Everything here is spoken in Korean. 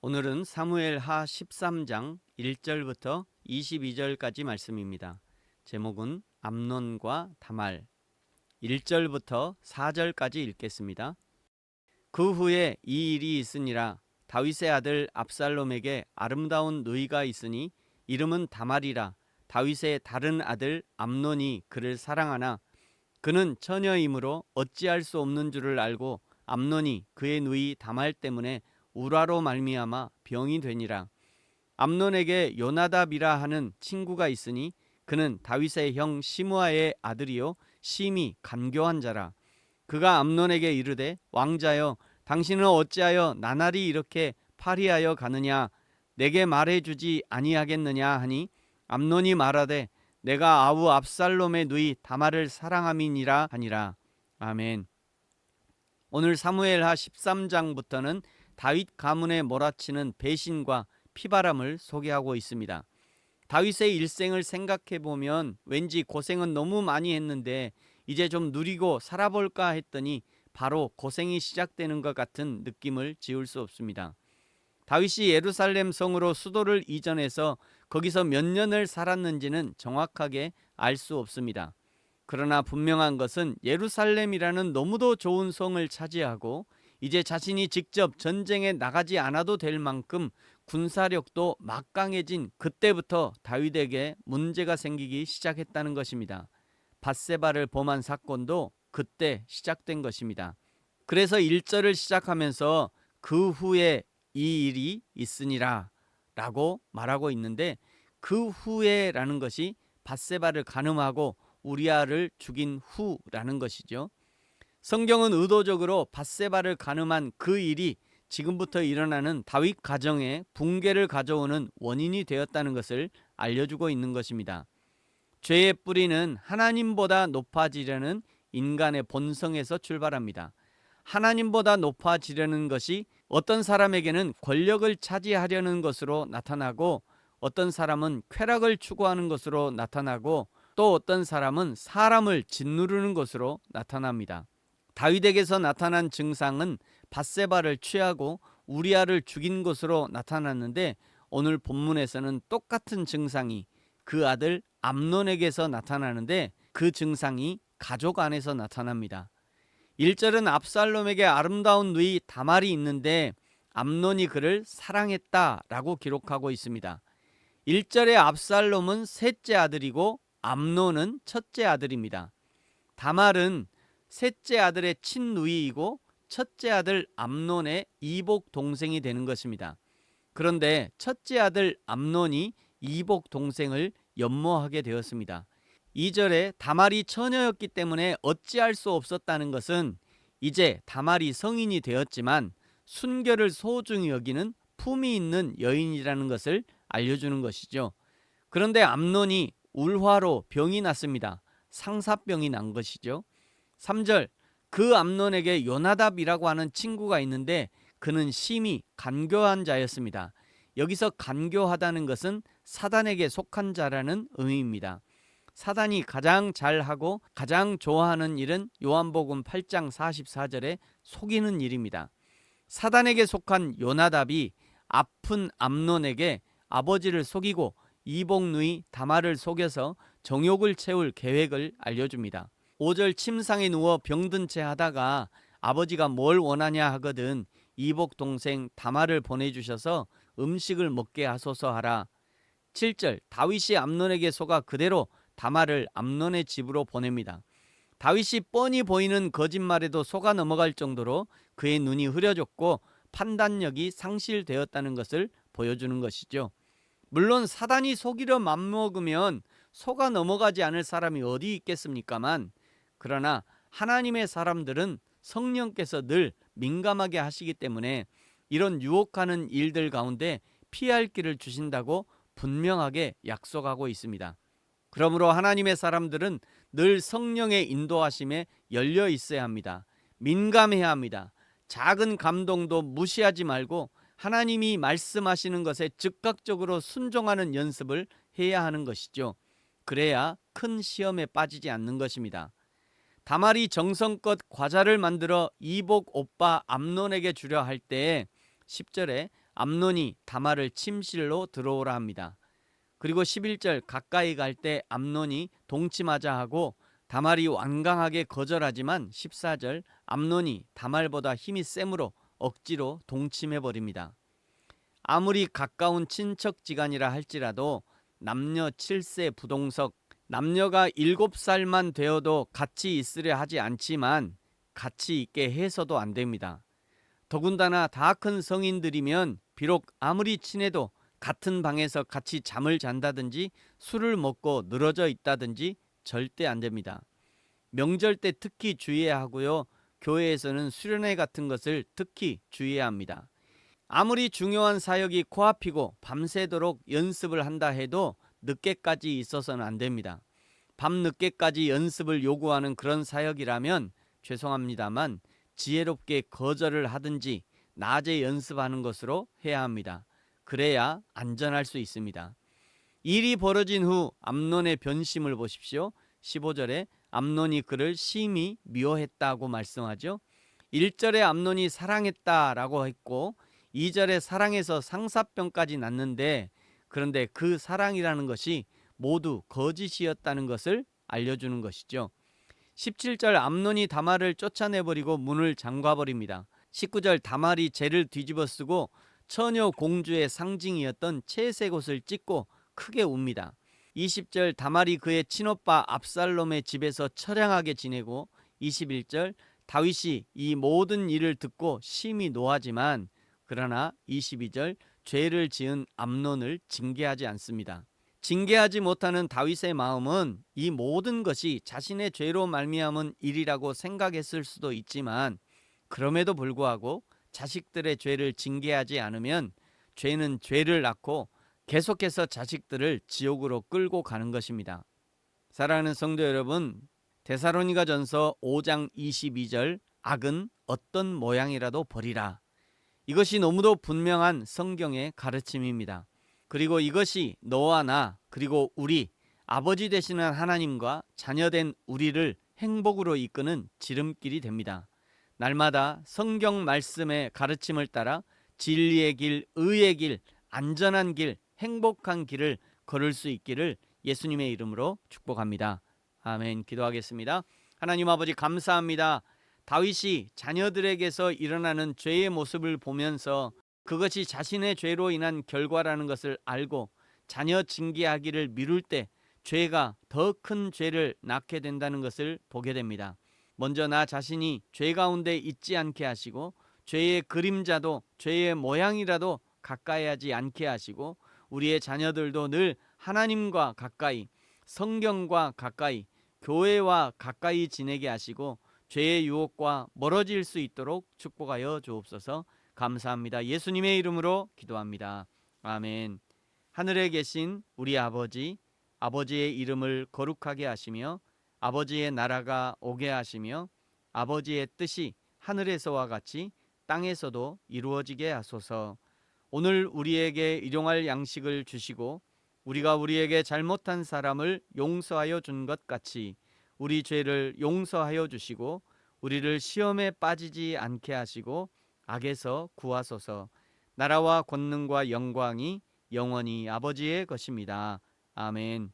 오늘은 사무엘하 13장 1절부터 22절까지 말씀입니다. 제목은 암논과 다말. 1절부터 4절까지 읽겠습니다. 그 후에 이 일이 있으니라. 다윗의 아들 압살롬에게 아름다운 누이가 있으니 이름은 다말이라. 다윗의 다른 아들 암논이 그를 사랑하나 그는 처녀이므로 어찌할 수 없는 줄을 알고 암논이 그의 누이 다말 때문에 우라로 말미암아 병이 되니라. 암논에게 요나답이라 하는 친구가 있으니 그는 다윗의 형 시므아의 아들이요 심히 간교한 자라. 그가 암논에게 이르되 왕자여 당신은 어찌하여 나날이 이렇게 파리하여 가느냐 내게 말해주지 아니하겠느냐 하니 암논이 말하되 내가 아우 압살롬의 누이 다말을 사랑함이니라 하니라. 아멘. 오늘 사무엘하 13장부터는 다윗 가문에 몰아치는 배신과 피바람을 소개하고 있습니다. 다윗의 일생을 생각해 보면 왠지 고생은 너무 많이 했는데 이제 좀 누리고 살아볼까 했더니 바로 고생이 시작되는 것 같은 느낌을 지울 수 없습니다. 다윗이 예루살렘 성으로 수도를 이전해서 거기서 몇 년을 살았는지는 정확하게 알 수 없습니다. 그러나 분명한 것은 예루살렘이라는 너무도 좋은 성을 차지하고 이제 자신이 직접 전쟁에 나가지 않아도 될 만큼 군사력도 막강해진 그때부터 다윗에게 문제가 생기기 시작했다는 것입니다. 밧세바를 범한 사건도 그때 시작된 것입니다. 그래서 1절을 시작하면서 그 후에 이 일이 있으니라 라고 말하고 있는데 그 후에라는 것이 밧세바를 간음하고 우리아를 죽인 후라는 것이죠. 성경은 의도적으로 밧세바를 간음한 그 일이 지금부터 일어나는 다윗 가정의 붕괴를 가져오는 원인이 되었다는 것을 알려주고 있는 것입니다. 죄의 뿌리는 하나님보다 높아지려는 인간의 본성에서 출발합니다. 하나님보다 높아지려는 것이 어떤 사람에게는 권력을 차지하려는 것으로 나타나고 어떤 사람은 쾌락을 추구하는 것으로 나타나고 또 어떤 사람은 사람을 짓누르는 것으로 나타납니다. 다윗에게서 나타난 증상은 밧세바를 취하고 우리아를 죽인 것으로 나타났는데 오늘 본문에서는 똑같은 증상이 그 아들 암논에게서 나타나는데 그 증상이 가족 안에서 나타납니다. 1절은 압살롬에게 아름다운 누이 다말이 있는데 암논이 그를 사랑했다라고 기록하고 있습니다. 1절의 압살롬은 셋째 아들이고 암논은 첫째 아들입니다. 다말은 셋째 아들의 친누이이고 첫째 아들 암논의 이복 동생이 되는 것입니다. 그런데 첫째 아들 암논이 이복 동생을 연모하게 되었습니다. 2절에 다말이 처녀였기 때문에 어찌할 수 없었다는 것은 이제 다말이 성인이 되었지만 순결을 소중히 여기는 품이 있는 여인이라는 것을 알려주는 것이죠. 그런데 암논이 울화로 병이 났습니다. 상사병이 난 것이죠. 3절 그 암논에게 요나답이라고 하는 친구가 있는데 그는 심히 간교한 자였습니다. 여기서 간교하다는 것은 사단에게 속한 자라는 의미입니다. 사단이 가장 잘하고 가장 좋아하는 일은 요한복음 8장 44절에 속이는 일입니다. 사단에게 속한 요나답이 아픈 암논에게 아버지를 속이고 이복누이 다말을 속여서 정욕을 채울 계획을 알려줍니다. 5절 침상에 누워 병든 채 하다가 아버지가 뭘 원하냐 하거든 이복 동생 다말을 보내주셔서 음식을 먹게 하소서 하라. 7절 다윗이 암논에게 속아 그대로 다말을 암논의 집으로 보냅니다. 다윗이 뻔히 보이는 거짓말에도 속아 넘어갈 정도로 그의 눈이 흐려졌고 판단력이 상실되었다는 것을 보여주는 것이죠. 물론 사단이 속이려 맘먹으면 속아 넘어가지 않을 사람이 어디 있겠습니까만 그러나 하나님의 사람들은 성령께서 늘 민감하게 하시기 때문에 이런 유혹하는 일들 가운데 피할 길을 주신다고 분명하게 약속하고 있습니다. 그러므로 하나님의 사람들은 늘 성령의 인도하심에 열려 있어야 합니다. 민감해야 합니다. 작은 감동도 무시하지 말고 하나님이 말씀하시는 것에 즉각적으로 순종하는 연습을 해야 하는 것이죠. 그래야 큰 시험에 빠지지 않는 것입니다. 다말이 정성껏 과자를 만들어 이복 오빠 암논에게 주려 할 때에 10절에 암논이 다말을 침실로 들어오라 합니다. 그리고 11절 가까이 갈 때 암논이 동침하자 하고 다말이 완강하게 거절하지만 14절 암논이 다말보다 힘이 세므로 억지로 동침해 버립니다. 아무리 가까운 친척지간이라 할지라도 남녀 7세 부동석, 남녀가 7살만 되어도 같이 있으려 하지 않지만 같이 있게 해서도 안 됩니다. 더군다나 다 큰 성인들이면 비록 아무리 친해도 같은 방에서 같이 잠을 잔다든지 술을 먹고 늘어져 있다든지 절대 안 됩니다. 명절 때 특히 주의해야 하고요. 교회에서는 수련회 같은 것을 특히 주의해야 합니다. 아무리 중요한 사역이 코앞이고 밤새도록 연습을 한다 해도 늦게까지 있어서는 안 됩니다. 밤늦게까지 연습을 요구하는 그런 사역이라면 죄송합니다만 지혜롭게 거절을 하든지 낮에 연습하는 것으로 해야 합니다. 그래야 안전할 수 있습니다. 일이 벌어진 후 암논의 변심을 보십시오. 15절에 암논이 그를 심히 미워했다고 말씀하죠. 1절에 암논이 사랑했다라고 했고 2절에 사랑해서 상사병까지 났는데, 그런데 그 사랑이라는 것이 모두 거짓이었다는 것을 알려주는 것이죠. 17절 암논이 다말을 쫓아내버리고 문을 잠가버립니다. 19절 다말이 죄를 뒤집어쓰고 처녀 공주의 상징이었던 채색 옷을 찢고 크게 웁니다. 20절 다말이 그의 친오빠 압살롬의 집에서 처량하게 지내고 21절 다윗이 이 모든 일을 듣고 심히 노하지만 그러나 22절 죄를 지은 암논을 징계하지 않습니다. 징계하지 못하는 다윗의 마음은 이 모든 것이 자신의 죄로 말미암은 일이라고 생각했을 수도 있지만 그럼에도 불구하고 자식들의 죄를 징계하지 않으면 죄는 죄를 낳고 계속해서 자식들을 지옥으로 끌고 가는 것입니다. 사랑하는 성도 여러분, 데살로니가전서 5장 22절 악은 어떤 모양이라도 버리라. 이것이 너무도 분명한 성경의 가르침입니다. 그리고 이것이 너와 나 그리고 우리 아버지 되시는 하나님과 자녀된 우리를 행복으로 이끄는 지름길이 됩니다. 날마다 성경 말씀의 가르침을 따라 진리의 길, 의의 길, 안전한 길, 행복한 길을 걸을 수 있기를 예수님의 이름으로 축복합니다. 아멘. 기도하겠습니다. 하나님 아버지 감사합니다. 다윗이 자녀들에게서 일어나는 죄의 모습을 보면서 그것이 자신의 죄로 인한 결과라는 것을 알고 자녀 징계하기를 미룰 때 죄가 더 큰 죄를 낳게 된다는 것을 보게 됩니다. 먼저 나 자신이 죄 가운데 있지 않게 하시고 죄의 그림자도 죄의 모양이라도 가까이 하지 않게 하시고 우리의 자녀들도 늘 하나님과 가까이, 성경과 가까이, 교회와 가까이 지내게 하시고 죄의 유혹과 멀어질 수 있도록 축복하여 주옵소서. 감사합니다. 예수님의 이름으로 기도합니다. 아멘. 하늘에 계신 우리 아버지, 아버지의 이름을 거룩하게 하시며 아버지의 나라가 오게 하시며 아버지의 뜻이 하늘에서와 같이 땅에서도 이루어지게 하소서. 오늘 우리에게 일용할 양식을 주시고 우리가 우리에게 잘못한 사람을 용서하여 준 것 같이 우리 죄를 용서하여 주시고 우리를 시험에 빠지지 않게 하시고 악에서 구하소서. 나라와 권능과 영광이 영원히 아버지의 것입니다. 아멘.